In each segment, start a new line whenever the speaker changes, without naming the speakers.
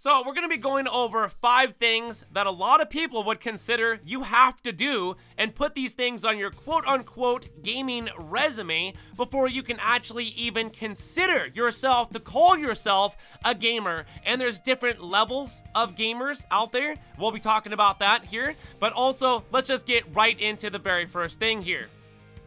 So we're going to be going over 5 things that a lot of people would consider you have to do and put these things on your quote-unquote gaming resume before you can actually even consider yourself to call yourself a gamer. And there's different levels of gamers out there. We'll be talking about that here. But also, let's just get right into the very first thing here.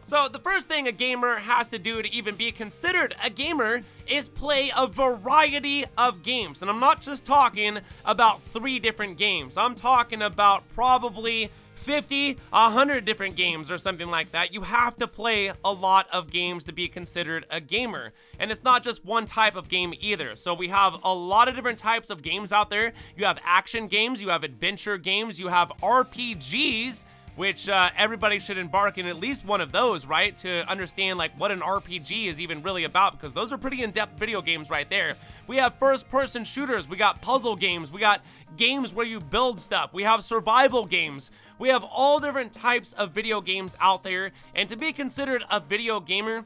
So the first thing a gamer has to do to even be considered a gamer is play a variety of games. And I'm not just talking about 3 different games. I'm talking about probably 50, 100 different games or something like that. You have to play a lot of games to be considered a gamer. And it's not just one type of game either. So we have a lot of different types of games out there. You have action games, you have adventure games, you have RPGs, which everybody should embark in at least one of those, right? To understand like what an RPG is even really about, because those are pretty in-depth video games right there. We have first-person shooters, we got puzzle games, we got games where you build stuff, we have survival games, we have all different types of video games out there. And to be considered a video gamer,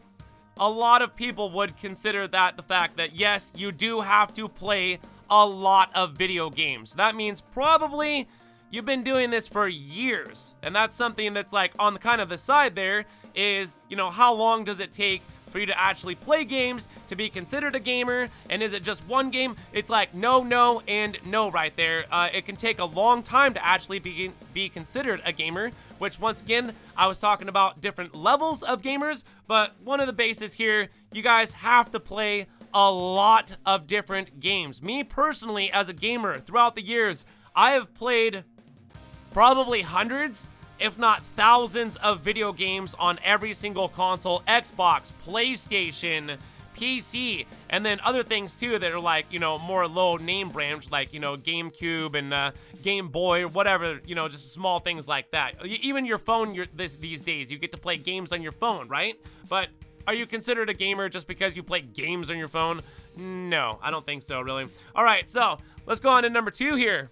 a lot of people would consider that the fact that yes, you do have to play a lot of video games. That means probably you've been doing this for years, and that's something that's like on the kind of the side there is, you know, how long does it take for you to actually play games to be considered a gamer? And is it just one game? It's like no, and no right there. It can take a long time to actually be considered a gamer, which once again, I was talking about different levels of gamers, but one of the bases here, you guys have to play a lot of different games. Me personally, as a gamer, throughout the years, I have played probably hundreds, if not thousands of video games on every single console: Xbox, PlayStation, PC, and then other things too that are like, you know, more low name brands like, you know, GameCube and Game Boy or whatever, you know, just small things like that. Even your phone these days, you get to play games on your phone, right? But are you considered a gamer just because you play games on your phone? No, I don't think so, really. All right, so let's go on to number 2 here.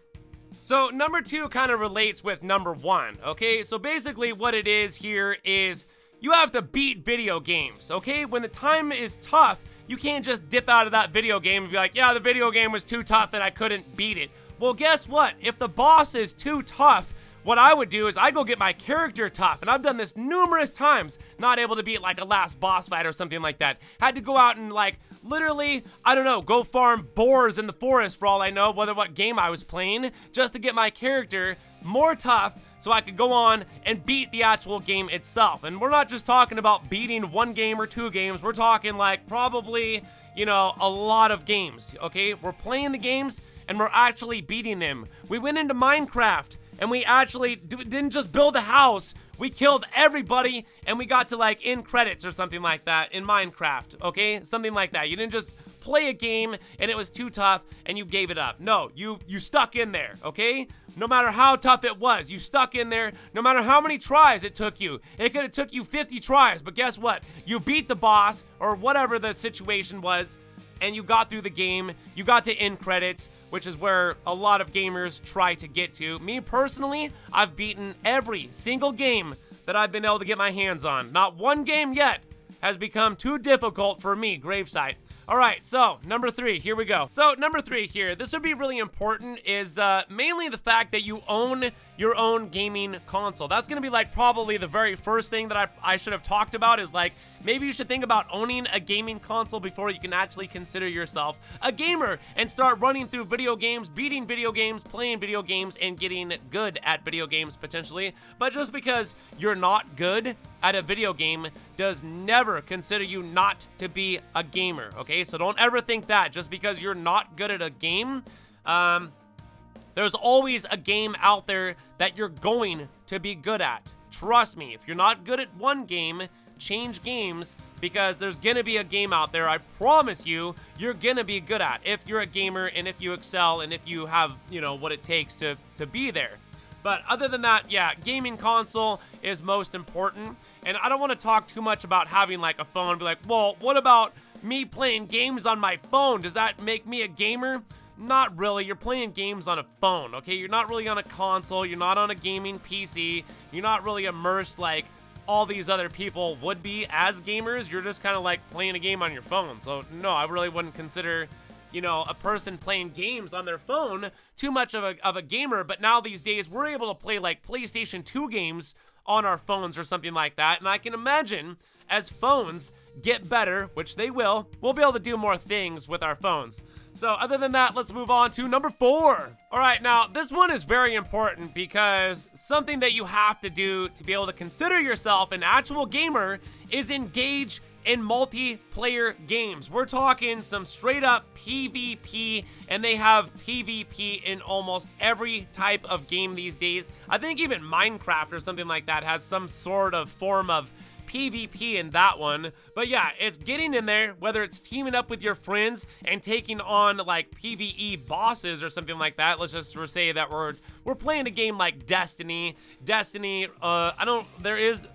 So number 2 kind of relates with number 1, okay? So basically what it is here is you have to beat video games, okay? When the time is tough, you can't just dip out of that video game and be like, yeah, the video game was too tough and I couldn't beat it. Well, guess what? If the boss is too tough, what I would do is I go get my character tough, and I've done this numerous times, not able to beat like a last boss fight or something like that. Had to go out and like literally, I don't know, go farm boars in the forest for all I know, whether what game I was playing, just to get my character more tough so I could go on and beat the actual game itself. And we're not just talking about beating 1 game or 2 games, we're talking like probably, you know, a lot of games, okay? We're playing the games and we're actually beating them. We went into Minecraft and we actually didn't just build a house, we killed everybody and we got to like end credits or something like that in Minecraft, okay? Something like that. You didn't just play a game and it was too tough and you gave it up. No, you stuck in there, okay? No matter how tough it was, you stuck in there. No matter how many tries it took you. It could have took you 50 tries, but guess what? You beat the boss or whatever the situation was, and you got through the game. You got to end credits, which is where a lot of gamers try to get to. Me personally, I've beaten every single game that I've been able to get my hands on. Not one game yet has become too difficult for me, GRAVESIGHT. All right, so number 3, here we go. So number 3 here, this would be really important, is mainly the fact that you own your own gaming console. That's gonna be like probably the very first thing that I should have talked about, is like maybe you should think about owning a gaming console before you can actually consider yourself a gamer and start running through video games, beating video games, playing video games, and getting good at video games potentially. But just because you're not good at a video game does never consider you not to be a gamer, okay? So don't ever think that just because you're not good at a game, there's always a game out there that you're going to be good at. Trust me, if you're not good at one game, change games, because there's gonna be a game out there, I promise you, you're gonna be good at if you're a gamer and if you excel and if you have, you know, what it takes to be there. But other than that, yeah, gaming console is most important. And I don't want to talk too much about having like a phone and be like, well, what about me playing games on my phone? Does that make me a gamer? Not really. You're playing games on a phone, okay? You're not really on a console. You're not on a gaming PC. You're not really immersed like all these other people would be as gamers. You're just kind of like playing a game on your phone. So no, I really wouldn't consider you know, a person playing games on their phone too much of a gamer. But now these days we're able to play like PlayStation 2 games on our phones or something like that. And I can imagine as phones get better, which they will, we'll be able to do more things with our phones. So other than that, let's move on to number 4. All right, now this one is very important because something that you have to do to be able to consider yourself an actual gamer is engage in multiplayer games. We're talking some straight up PvP, and they have PvP in almost every type of game these days. I think even Minecraft or something like that has some sort of form of PvP in that one. But yeah, it's getting in there, whether it's teaming up with your friends and taking on like PvE bosses or something like that. Let's just say that we're playing a game like Destiny. There is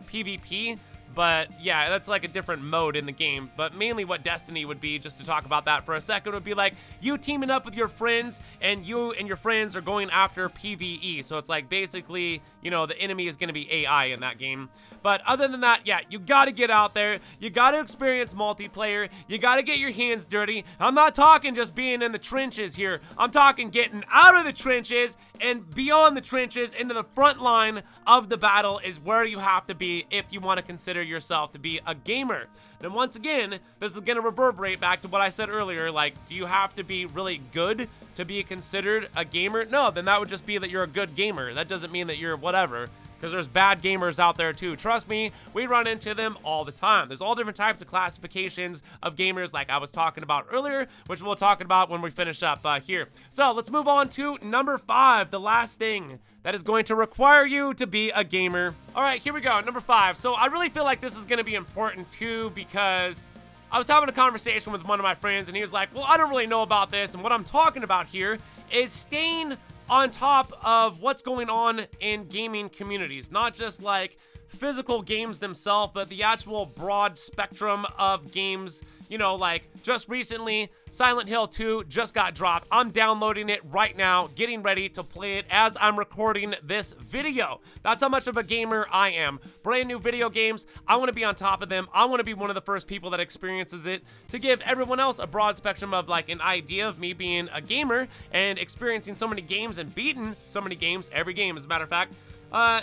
PvP, but yeah, that's like a different mode in the game. But mainly what Destiny would be, just to talk about that for a second, would be like you teaming up with your friends, and you and your friends are going after PvE. So it's like basically, you know, the enemy is going to be AI in that game. But other than that, yeah, you got to get out there. You got to experience multiplayer. You got to get your hands dirty. I'm not talking just being in the trenches here. I'm talking getting out of the trenches and beyond the trenches into the front line of the battle is where you have to be if you want to consider yourself to be a gamer. And once again, this is going to reverberate back to what I said earlier. Like, do you have to be really good to be considered a gamer? No, then that would just be that you're a good gamer. That doesn't mean that you're whatever. Because there's bad gamers out there too. Trust me, we run into them all the time. There's all different types of classifications of gamers like I was talking about earlier, which we'll talk about when we finish up here. So let's move on to number 5, the last thing that is going to require you to be a gamer. All right, here we go, number 5. So I really feel like this is gonna be important too, because I was having a conversation with one of my friends and he was like, well, I don't really know about this. And what I'm talking about here is staying on top of what's going on in gaming communities, not just like physical games themselves, but the actual broad spectrum of games. You know, like just recently, Silent Hill 2 just got dropped. I'm downloading it right now, getting ready to play it as I'm recording this video. That's how much of a gamer I am. Brand new video games, I want to be on top of them. I want to be one of the first people that experiences it, to give everyone else a broad spectrum of like an idea of me being a gamer and experiencing so many games and beating so many games, every game as a matter of fact.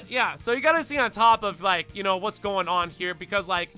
Yeah, so you gotta stay on top of like, you know, what's going on here, because like,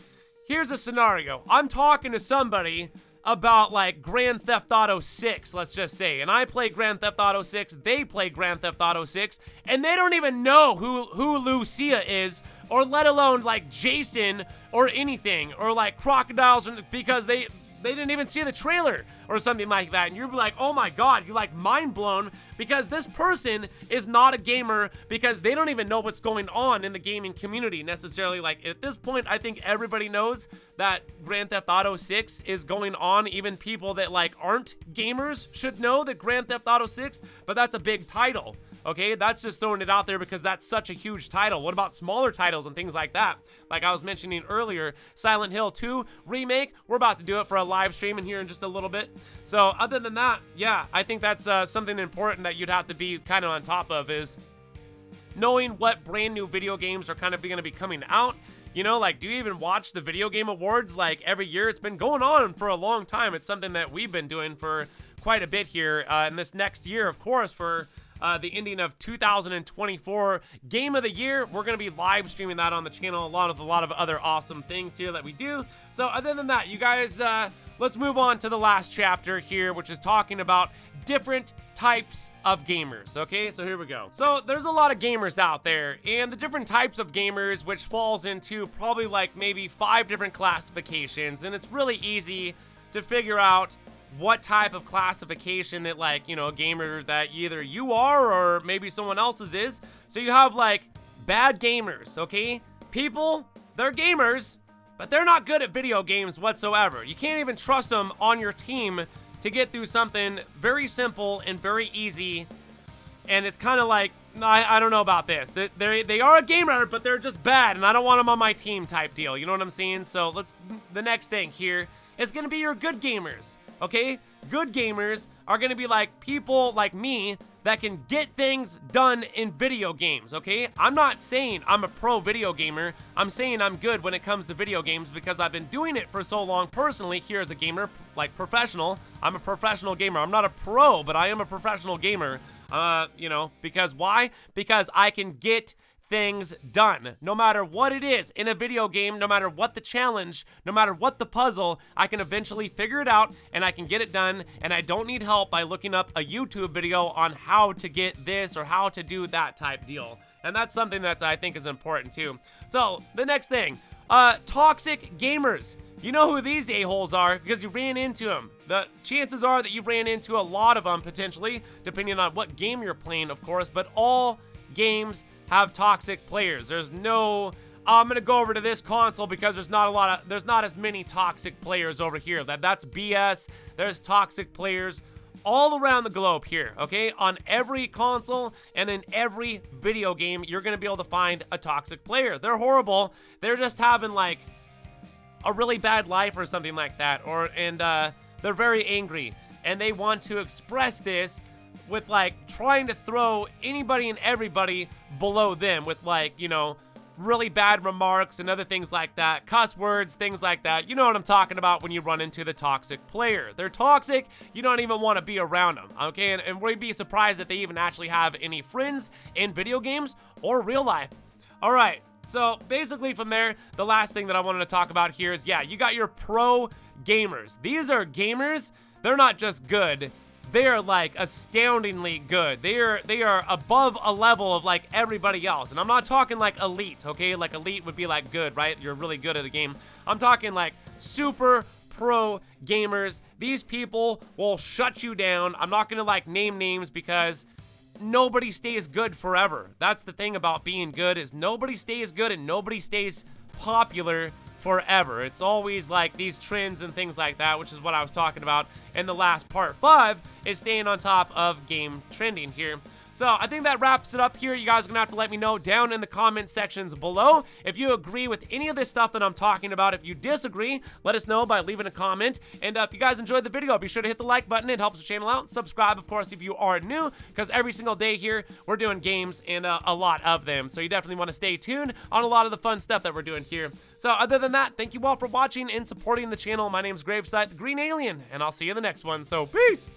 here's a scenario. I'm talking to somebody about like Grand Theft Auto 6, let's just say, and I play Grand Theft Auto 6, they play Grand Theft Auto 6, and they don't even know who Lucia is, or let alone like Jason or anything, or like crocodiles, because they didn't even see the trailer or something like that. And you're like, oh my God, you're like mind blown, because this person is not a gamer, because they don't even know what's going on in the gaming community necessarily. Like at this point, I think everybody knows that Grand Theft Auto 6 is going on. Even people that like aren't gamers should know that Grand Theft Auto 6, but that's a big title. Okay, that's just throwing it out there because that's such a huge title. What about smaller titles and things like that? Like I was mentioning earlier, Silent Hill 2 remake, we're about to do it for a live stream in here in just a little bit. So other than that, yeah, I think that's something important that you'd have to be kind of on top of, is knowing what brand new video games are kind of going to be coming out. You know, like, do you even watch the video game awards like every year? It's been going on for a long time. It's something that we've been doing for quite a bit here in this next year, of course, for the ending of 2024 Game of the Year. We're going to be live streaming that on the channel, along with a lot of other awesome things here that we do. So other than that, you guys, let's move on to the last chapter here, which is talking about different types of gamers. Okay, so here we go. So there's a lot of gamers out there, and the different types of gamers, which falls into probably like maybe 5 different classifications, and it's really easy to figure out what type of classification that, like, you know, a gamer that either you are or maybe someone else's is. So you have like bad gamers, okay? People, they're gamers, but they're not good at video games whatsoever. You can't even trust them on your team to get through something very simple and very easy. And it's kind of like, I don't know about this. They are a gamer, but they're just bad, and I don't want them on my team type deal. You know what I'm saying? So the next thing here is going to be your good gamers. Okay, good gamers are going to be like people like me that can get things done in video games, okay? I'm not saying I'm a pro video gamer. I'm saying I'm good when it comes to video games because I've been doing it for so long personally here as a gamer, like professional. I'm a professional gamer. I'm not a pro, but I am a professional gamer. You know, because why? Because I can get things done. No matter what it is in a video game, no matter what the challenge, no matter what the puzzle, I can eventually figure it out and I can get it done, and I don't need help by looking up a YouTube video on how to get this or how to do that type deal. And that's something that I think is important too. So, the next thing, toxic gamers. You know who these a-holes are because you ran into them. The chances are that you've ran into a lot of them potentially, depending on what game you're playing, of course, but all games have toxic players. There's no, I'm gonna go over to this console because there's not as many toxic players over here. That's BS. There's toxic players all around the globe here, okay? On every console and in every video game, you're gonna be able to find a toxic player. They're horrible. They're just having like a really bad life or something like that, and they're very angry and they want to express this with like trying to throw anybody and everybody below them with like, you know, really bad remarks and other things like that, cuss words, things like that. You know what I'm talking about when you run into the toxic player. They're toxic, you don't even want to be around them, okay? And we'd be surprised that they even actually have any friends in video games or real life. All right, so basically from there, the last thing that I wanted to talk about here is, yeah, you got your pro gamers. These are gamers, they're not just good, they are like astoundingly good. They are above a level of like everybody else. And I'm not talking like elite, okay? Like elite would be like good, right? You're really good at the game. I'm talking like super pro gamers. These people will shut you down. I'm not gonna like name names because nobody stays good forever. That's the thing about being good, is nobody stays good and nobody stays popular forever. It's always like these trends and things like that, which is what I was talking about in the last part 5, is staying on top of game trending here. So I think that wraps it up here. You guys are gonna have to let me know down in the comment sections below if you agree with any of this stuff that I'm talking about. If you disagree, let us know by leaving a comment. And if you guys enjoyed the video, be sure to hit the like button. It helps the channel out. Subscribe, of course, if you are new, because every single day here we're doing games and a lot of them. So you definitely want to stay tuned on a lot of the fun stuff that we're doing here. So other than that, thank you all for watching and supporting the channel. My name's GRAVESIGHT, the Green Alien, and I'll see you in the next one. So peace!